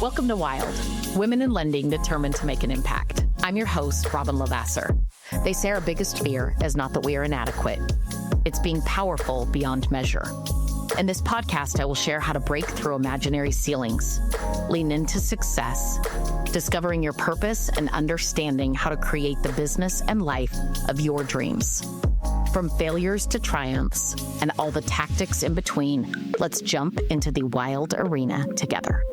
Welcome to Wild, Women in Lending Determined to Make an Impact. I'm your host, Robyn LaVassaur. They say our biggest fear is not that we are inadequate. It's being powerful beyond measure. In this podcast, I will share how to break through imaginary ceilings, lean into success, discovering your purpose, and understanding how to create the business and life of your dreams. From failures to triumphs and all the tactics in between, let's jump into the wild arena together.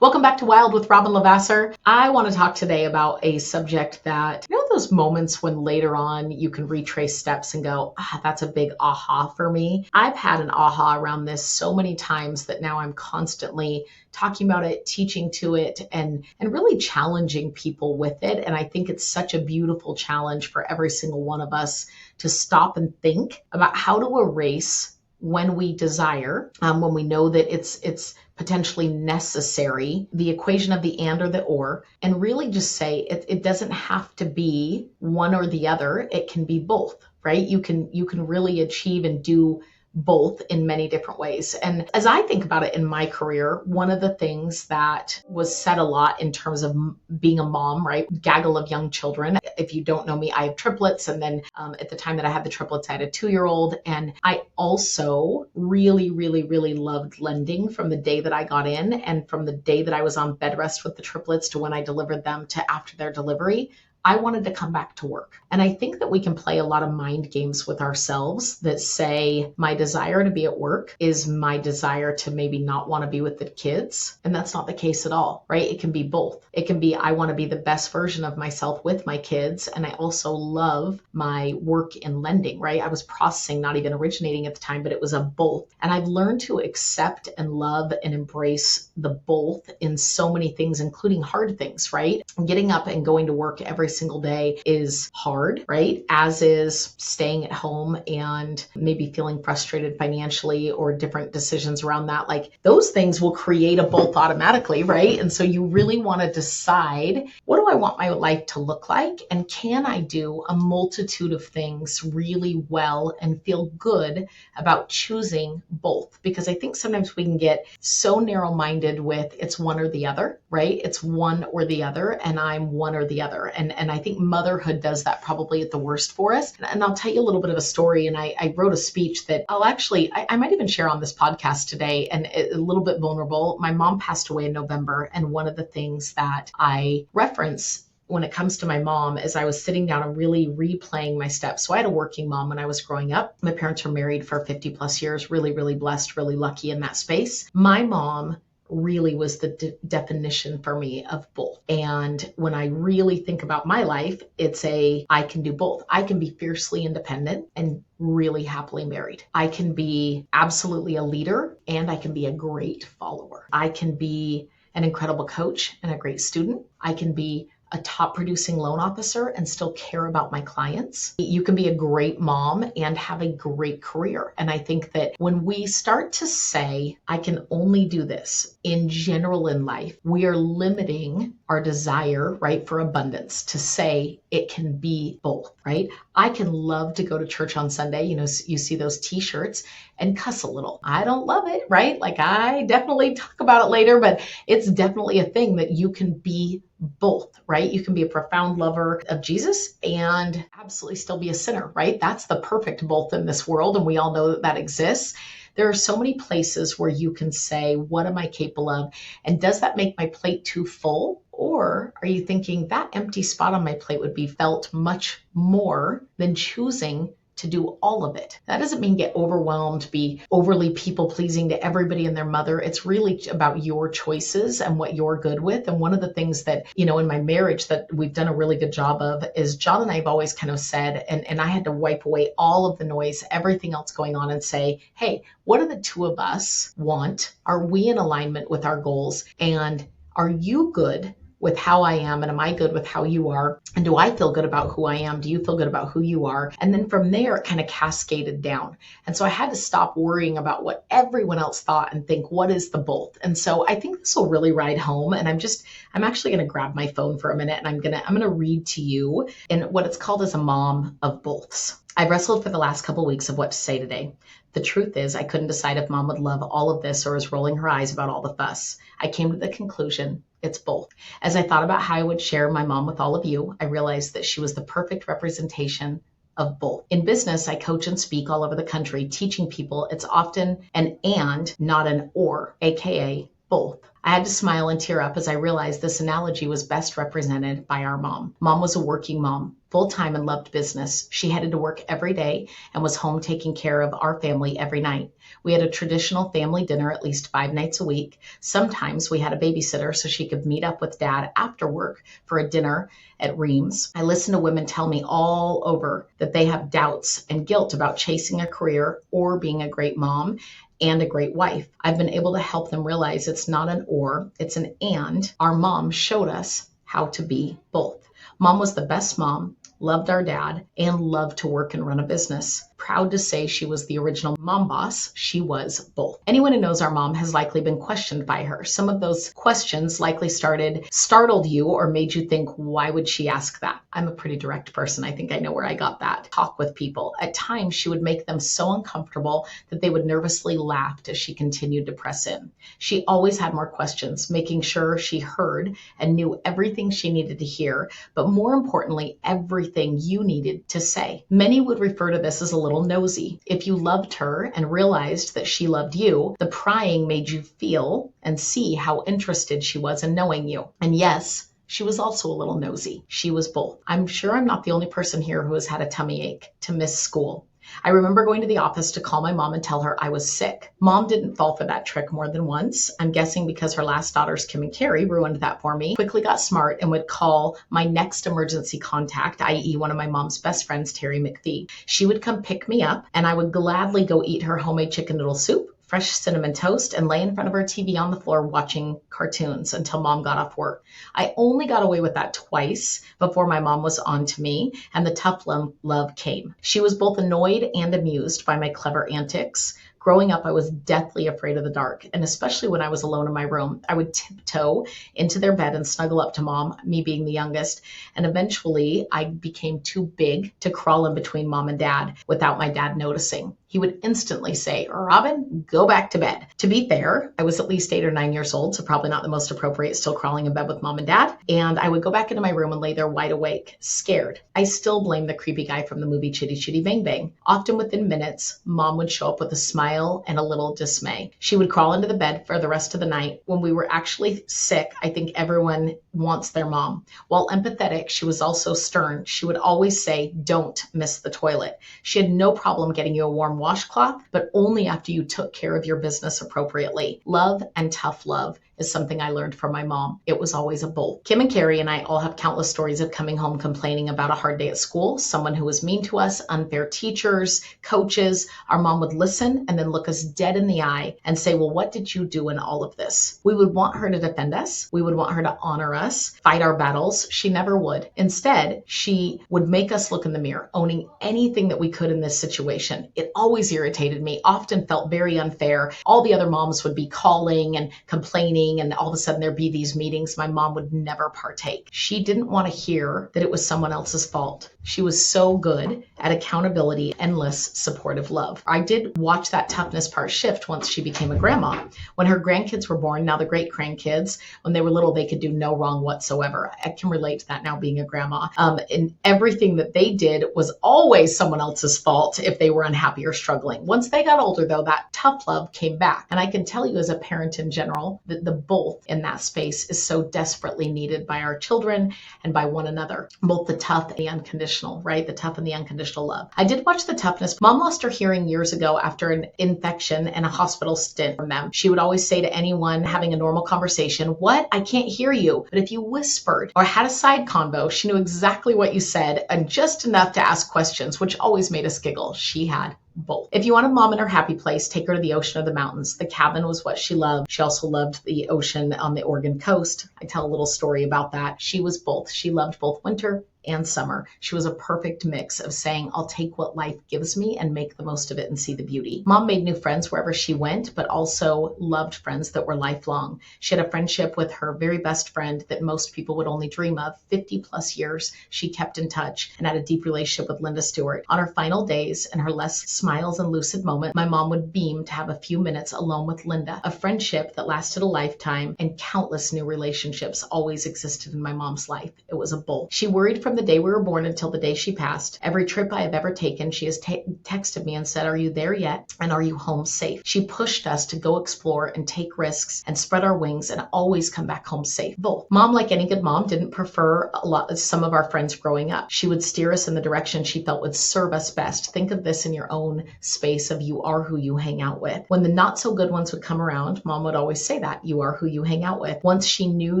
Welcome back to Wild with Robyn LaVassaur. I want to talk today about a subject that, those moments when later on you can retrace steps and go, that's a big aha for me. I've had an aha around this so many times that now I'm constantly talking about it, teaching to it, and really challenging people with it. And I think it's such a beautiful challenge for every single one of us to stop and think about how to erase when we desire, when we know that it's potentially necessary, the equation of the and or the or, and really just say it doesn't have to be one or the other. It can be both, right? You can really achieve and do both in many different ways. And as I think about it in my career, one of the things that was said a lot in terms of being a mom, right? Gaggle of young children. If you don't know me, I have triplets. And then at the time that I had the triplets, I had a 2-year-old. And I also really, really, really loved lending from the day that I got in and from the day that I was on bed rest with the triplets to when I delivered them to after their delivery. I wanted to come back to work. And I think that we can play a lot of mind games with ourselves that say my desire to be at work is my desire to maybe not want to be with the kids. And that's not the case at all, right? It can be both. It can be I want to be the best version of myself with my kids. And I also love my work in lending, right? I was processing, not even originating at the time, but it was a both. And I've learned to accept and love and embrace the both in so many things, including hard things, right? Getting up and going to work every single day is hard, right? As is staying at home and maybe feeling frustrated financially or different decisions around that. Like those things will create a both automatically, right? And so you really want to decide, what do I want my life to look like? And can I do a multitude of things really well and feel good about choosing both? Because I think sometimes we can get so narrow-minded with it's one or the other, right? It's one or the other, and I'm one or the other. And I think motherhood does that probably at the worst for us. And I'll tell you a little bit of a story. And I wrote a speech that I might even share on this podcast today, and a little bit vulnerable. My mom passed away in November. And one of the things that I reference when it comes to my mom is I was sitting down and really replaying my steps. So I had a working mom when I was growing up. My parents were married for 50 plus years, really, really blessed, really lucky in that space. My mom really was the definition for me of both. And when I really think about my life, I can do both. I can be fiercely independent and really happily married. I can be absolutely a leader and I can be a great follower. I can be an incredible coach and a great student. I can be a top producing loan officer and still care about my clients. You can be a great mom and have a great career. And I think that when we start to say, I can only do this in general in life, we are limiting our desire, right, for abundance to say it can be both, right? I can love to go to church on Sunday. You see those t-shirts and cuss a little. I don't love it, right? Like I definitely talk about it later, but it's definitely a thing that you can be both, right? You can be a profound lover of Jesus and absolutely still be a sinner, right? That's the perfect both in this world. And we all know that exists. There are so many places where you can say, what am I capable of? And does that make my plate too full? Or are you thinking that empty spot on my plate would be felt much more than choosing to do all of it? That doesn't mean get overwhelmed, be overly people-pleasing to everybody and their mother. It's really about your choices and what you're good with. And one of the things that, in my marriage that we've done a really good job of is John and I have always kind of said, and I had to wipe away all of the noise, everything else going on and say, hey, what do the two of us want? Are we in alignment with our goals? And are you good with how I am? And am I good with how you are? And do I feel good about who I am? Do you feel good about who you are? And then from there, it kind of cascaded down. And so I had to stop worrying about what everyone else thought and think, what is the both? And so I think this will really ride home. And I'm actually going to grab my phone for a minute and I'm going to read to you in what it's called as a mom of boths. I've wrestled for the last couple of weeks of what to say today. The truth is, I couldn't decide if mom would love all of this or was rolling her eyes about all the fuss. I came to the conclusion it's both. As I thought about how I would share my mom with all of you, I realized that she was the perfect representation of both. In business, I coach and speak all over the country, teaching people it's often an and, not an or, aka both. I had to smile and tear up as I realized this analogy was best represented by our mom. Mom was a working mom, full-time and loved business. She headed to work every day and was home taking care of our family every night. We had a traditional family dinner at least 5 nights a week. Sometimes we had a babysitter so she could meet up with dad after work for a dinner at Reams. I listen to women tell me all over that they have doubts and guilt about chasing a career or being a great mom and a great wife. I've been able to help them realize it's not an or, it's an and. Our mom showed us how to be both. Mom was the best mom, loved our dad, and loved to work and run a business. Proud to say she was the original mom boss. She was both. Anyone who knows our mom has likely been questioned by her. Some of those questions likely startled you or made you think, why would she ask that? I'm a pretty direct person. I think I know where I got that. Talk with people. At times, she would make them so uncomfortable that they would nervously laugh as she continued to press in. She always had more questions, making sure she heard and knew everything she needed to hear, but more importantly, everything you needed to say. Many would refer to this as a little nosy. If you loved her and realized that she loved you, the prying made you feel and see how interested she was in knowing you. And yes, she was also a little nosy. She was both. I'm sure I'm not the only person here who has had a tummy ache to miss school. I remember going to the office to call my mom and tell her I was sick. Mom didn't fall for that trick more than once. I'm guessing because her last daughters, Kim and Carrie, ruined that for me. Quickly got smart and would call my next emergency contact, i.e. one of my mom's best friends, Terry McPhee. She would come pick me up and I would gladly go eat her homemade chicken noodle soup, fresh cinnamon toast, and lay in front of her TV on the floor watching cartoons until mom got off work. I only got away with that twice before my mom was on to me and the tough love came. She was both annoyed and amused by my clever antics. Growing up, I was deathly afraid of the dark, and especially when I was alone in my room. I would tiptoe into their bed and snuggle up to mom, me being the youngest, and eventually I became too big to crawl in between mom and dad without my dad noticing. He would instantly say, Robyn, go back to bed. To be fair, I was at least 8 or 9 years old, so probably not the most appropriate, still crawling in bed with mom and dad. And I would go back into my room and lay there wide awake, scared. I still blame the creepy guy from the movie Chitty Chitty Bang Bang. Often within minutes, mom would show up with a smile and a little dismay. She would crawl into the bed for the rest of the night. When we were actually sick, I think everyone wants their mom. While empathetic, she was also stern. She would always say, don't miss the toilet. She had no problem getting you a warm washcloth, but only after you took care of your business appropriately. Love and tough love is something I learned from my mom. It was always a both. Kim and Carrie and I all have countless stories of coming home complaining about a hard day at school, someone who was mean to us, unfair teachers, coaches. Our mom would listen and then look us dead in the eye and say, well, what did you do in all of this? We would want her to defend us. We would want her to honor us, fight our battles. She never would. Instead, she would make us look in the mirror, owning anything that we could in this situation. It always irritated me, often felt very unfair. All the other moms would be calling and complaining, and all of a sudden there'd be these meetings. My mom would never partake. She didn't want to hear that it was someone else's fault. She was so good at accountability, endless supportive love. I did watch that toughness part shift once she became a grandma. When her grandkids were born, now the great grandkids, when they were little, they could do no wrong whatsoever. I can relate to that now being a grandma. And everything that they did was always someone else's fault if they were unhappy or struggling. Once they got older, though, that tough love came back. And I can tell you as a parent in general that the both in that space is so desperately needed by our children and by one another, both the tough and the unconditional, right? The tough and the unconditional love. I did watch the toughness. Mom lost her hearing years ago after an infection and a hospital stint from them. She would always say to anyone having a normal conversation, what? I can't hear you. But if you whispered or had a side convo, she knew exactly what you said and just enough to ask questions, which always made us giggle. She had both. If you wanted mom in her happy place, take her to the ocean or the mountains. The cabin was what she loved. She also loved the ocean on the Oregon coast. I tell a little story about that. She was both. She loved both winter and summer. She was a perfect mix of saying, I'll take what life gives me and make the most of it and see the beauty. Mom made new friends wherever she went, but also loved friends that were lifelong. She had a friendship with her very best friend that most people would only dream of. 50 plus years she kept in touch and had a deep relationship with Linda Stewart. On her final days and her less smiles and lucid moment, my mom would beam to have a few minutes alone with Linda. A friendship that lasted a lifetime, and countless new relationships always existed in my mom's life. It was a bolt. She worried from the day we were born until the day she passed. Every trip I have ever taken, she has texted me and said, are you there yet? And are you home safe? She pushed us to go explore and take risks and spread our wings and always come back home safe. Both. Mom, like any good mom, didn't prefer some of our friends growing up. She would steer us in the direction she felt would serve us best. Think of this in your own space of you are who you hang out with. When the not so good ones would come around, Mom would always say that you are who you hang out with. Once she knew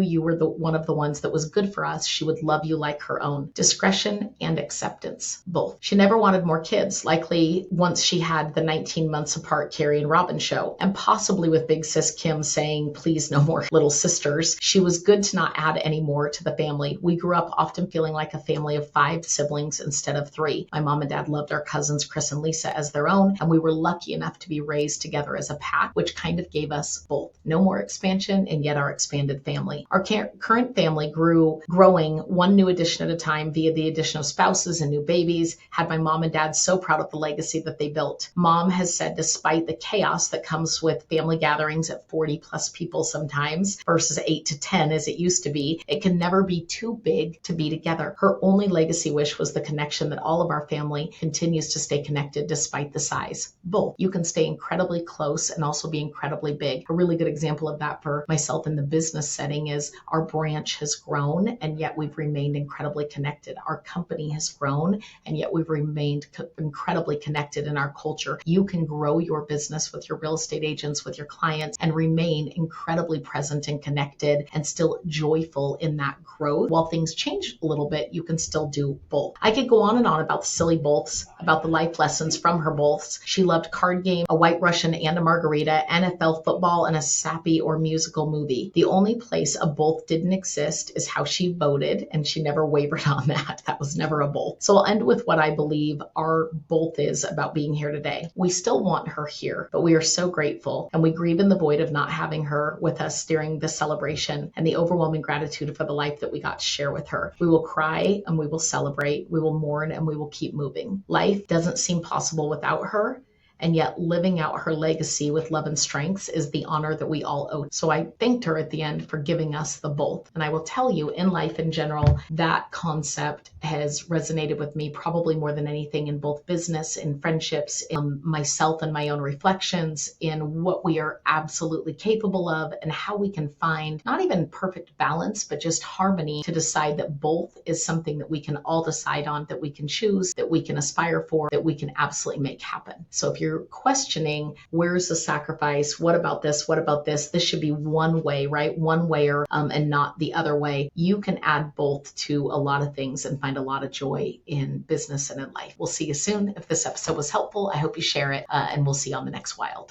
you were one of the ones that was good for us, she would love you like her own. Discretion and acceptance, both. She never wanted more kids, likely once she had the 19 months apart Carrie and Robyn show, and possibly with big sis Kim saying, please no more little sisters. She was good to not add any more to the family. We grew up often feeling like a family of 5 siblings instead of 3. My mom and dad loved our cousins Chris and Lisa as their own, and we were lucky enough to be raised together as a pack, which kind of gave us both. No more expansion and yet our expanded family. Our current family growing one new addition at a time via the addition of spouses and new babies, had my mom and dad so proud of the legacy that they built. Mom has said, despite the chaos that comes with family gatherings at 40 plus people sometimes versus 8 to 10 as it used to be, it can never be too big to be together. Her only legacy wish was the connection that all of our family continues to stay connected despite the size. Both. You can stay incredibly close and also be incredibly big. A really good example of that for myself in the business setting is our branch has grown and yet we've remained incredibly connected. Our company has grown and yet we've remained incredibly connected in our culture. You can grow your business with your real estate agents, with your clients, and remain incredibly present and connected and still joyful in that growth. While things change a little bit, you can still do both. I could go on and on about the silly boths, about the life lessons from her boths. She loved card game, a White Russian and a margarita, NFL football, and a sappy or musical movie. The only place a both didn't exist is how she voted, and she never wavered on that. That was never a both. So I'll end with what I believe our both is about being here today. We still want her here, but we are so grateful, and we grieve in the void of not having her with us during the celebration and the overwhelming gratitude for the life that we got to share with her. We will cry and we will celebrate. We will mourn and we will keep moving. Life doesn't seem possible without her. And yet living out her legacy with love and strengths is the honor that we all owe. So I thanked her at the end for giving us the both. And I will tell you, in life in general, that concept has resonated with me probably more than anything in both business, in friendships, in myself and my own reflections, in what we are absolutely capable of and how we can find not even perfect balance, but just harmony to decide that both is something that we can all decide on, that we can choose, that we can aspire for, that we can absolutely make happen. So if you're questioning, where's the sacrifice? What about this? What about this? This should be one way, right? One way and not the other way. You can add both to a lot of things and find a lot of joy in business and in life. We'll see you soon. If this episode was helpful, I hope you share it, and we'll see you on the next Wild.